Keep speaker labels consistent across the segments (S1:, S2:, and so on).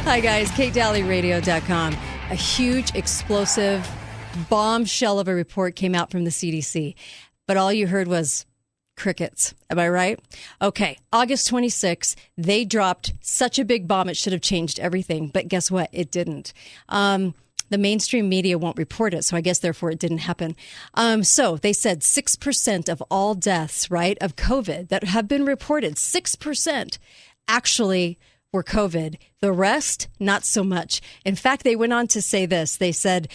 S1: Hi, guys. KateDalleyRadio.com. A huge, explosive bombshell of a report came out from the CDC, but all you heard was crickets. Am I right? Okay. August 26th, they dropped such a big bomb, it should have changed everything. But guess what? It didn't. The mainstream media won't report it, so I guess therefore it didn't happen. So they said 6% of all deaths, right, of COVID that have been reported, 6% actually were COVID. The rest, not so much. In fact, they went on to say this. They said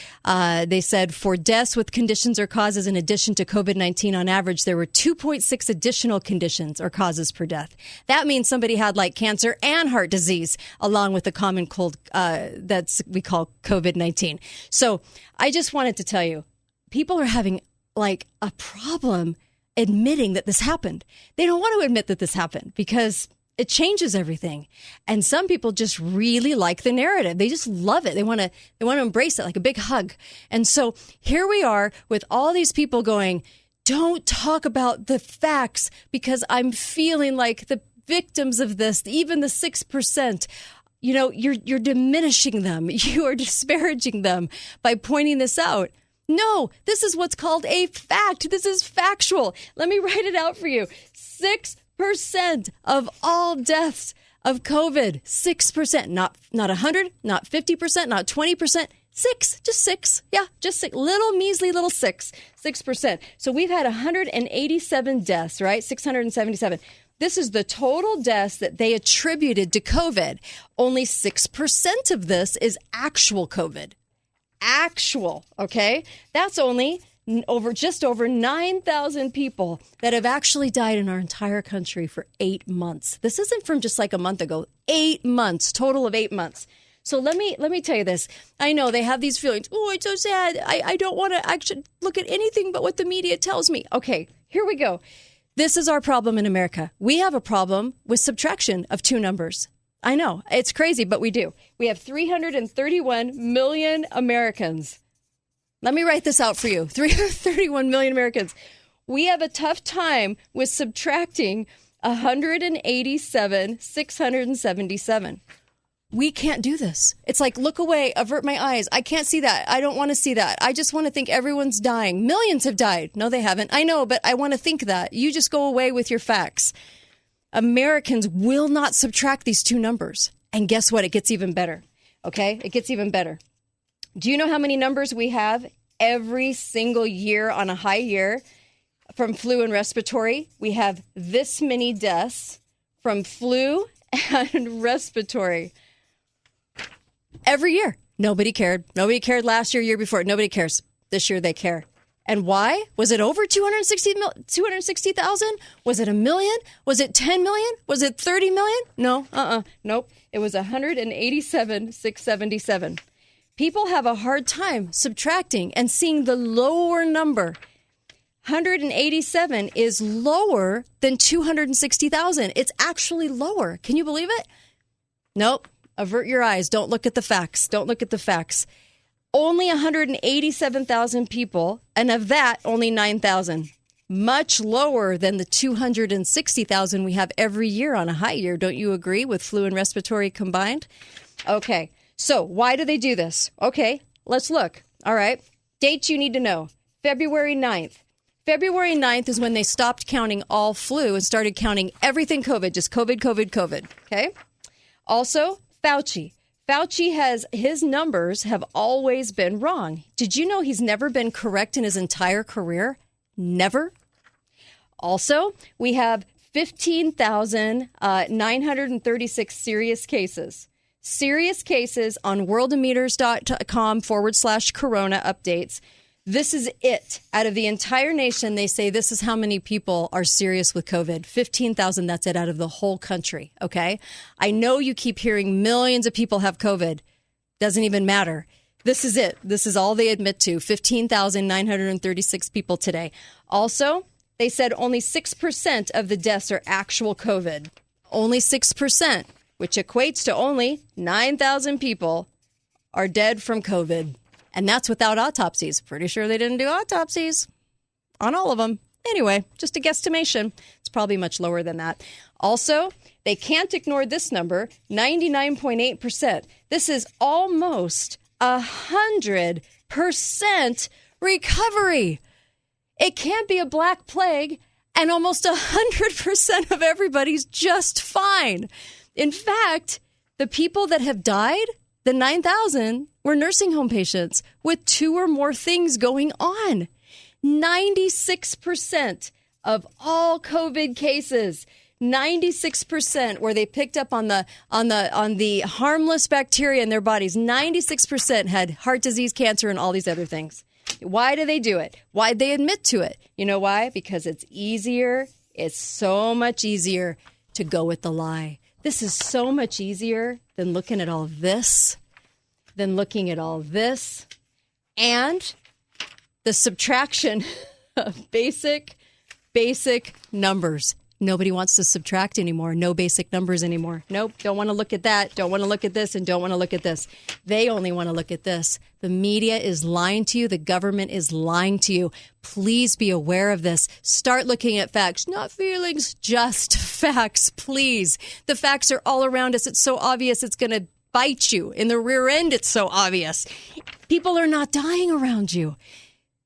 S1: for deaths with conditions or causes in addition to COVID-19, on average, there were 2.6 additional conditions or causes per death. That means somebody had like cancer and heart disease, along with the common cold we call COVID-19. So I just wanted to tell you, people are having like a problem admitting that this happened. They don't want to admit that this happened because it changes everything. And some people just really like the narrative. They just love it. They want to embrace it like a big hug. And so here we are with all these people going, don't talk about the facts because I'm feeling like the victims of this, even the 6%, you know, you're diminishing them. You are disparaging them by pointing this out. No, this is what's called a fact. This is factual. Let me write it out for you. 6% of all deaths of COVID, 6%, not 100, not 50%, not 20%, 6, just 6. Yeah, just 6, little measly little 6%. So we've had 187 deaths, right? 677. This is the total deaths that they attributed to COVID. Only 6% of this is actual COVID. Actual, okay? That's only just over 9,000 people that have actually died in our entire country for 8 months. This isn't from just like a month ago. 8 months, total of 8 months. So let me tell you this. I know they have these feelings. Oh, it's so sad. I don't want to actually look at anything but what the media tells me. Okay, here we go. This is our problem in America. We have a problem with subtraction of two numbers. I know, it's crazy, but we do. We have 331 million Americans. Let me write this out for you. 331 million Americans. We have a tough time with subtracting 677. We can't do this. It's like, look away, avert my eyes. I can't see that. I don't want to see that. I just want to think everyone's dying. Millions have died. No, they haven't. I know, but I want to think that. You just go away with your facts. Americans will not subtract these two numbers. And guess what? It gets even better. Okay? It gets even better. Do you know how many numbers we have every single year on a high year from flu and respiratory? We have this many deaths from flu and respiratory every year. Nobody cared. Nobody cared last year, year before. Nobody cares. This year they care. And why? Was it over 260,000? Was it a million? Was it 10 million? Was it 30 million? No. Nope. It was 187,677. People have a hard time subtracting and seeing the lower number. 187 is lower than 260,000. It's actually lower. Can you believe it? Nope. Avert your eyes. Don't look at the facts. Don't look at the facts. Only 187,000 people, and of that, only 9,000. Much lower than the 260,000 we have every year on a high year. Don't you agree with flu and respiratory combined? Okay. So why do they do this? Okay, let's look. All right. Dates you need to know. February 9th. February 9th is when they stopped counting all flu and started counting everything COVID, just COVID. Okay. Also, Fauci. His numbers have always been wrong. Did you know he's never been correct in his entire career? Never. Also, we have 15,936 serious cases. Serious cases on worldometers.com/corona updates. This is it. Out of the entire nation, they say this is how many people are serious with COVID. 15,000, that's it, out of the whole country, okay? I know you keep hearing millions of people have COVID. Doesn't even matter. This is it. This is all they admit to. 15,936 people today. Also, they said only 6% of the deaths are actual COVID. Only 6%. Which equates to only 9,000 people are dead from COVID. And that's without autopsies. Pretty sure they didn't do autopsies on all of them. Anyway, just a guesstimation. It's It's probably much lower than that. Also, they can't ignore this number, 99.8%. This is almost 100% recovery. It can't be a black plague, and almost 100% of everybody's just fine. In fact, the people that have died, the 9,000, were nursing home patients with 2 or more things going on. 96% of all COVID cases, 96% where they picked up on the harmless bacteria in their bodies, 96% had heart disease, cancer, and all these other things. Why do they do it? Why'd they admit to it? You know why? Because it's easier. It's so much easier to go with the lie. This is so much easier than looking at all this, than looking at all this, and the subtraction of basic numbers. Nobody wants to subtract anymore. No basic numbers anymore. Nope, don't want to look at that. Don't want to look at this and don't want to look at this. They only want to look at this. The media is lying to you. The government is lying to you. Please be aware of this. Start looking at facts, not feelings, just facts, please. The facts are all around us. It's so obvious it's going to bite you. In the rear end, it's so obvious. People are not dying around you.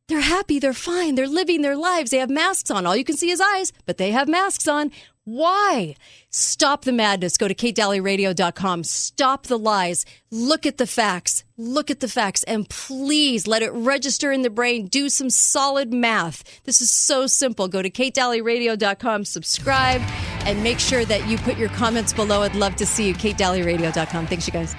S1: They're happy. They're fine. They're living their lives. They have masks on. All you can see is eyes, but they have masks on. Why? Stop the madness. Go to KateDalleyRadio.com. Stop the lies. Look at the facts. Look at the facts. And please let it register in the brain. Do some solid math. This is so simple. Go to KateDalleyRadio.com. Subscribe. And make sure that you put your comments below. I'd love to see you. KateDalleyRadio.com. Thanks, you guys.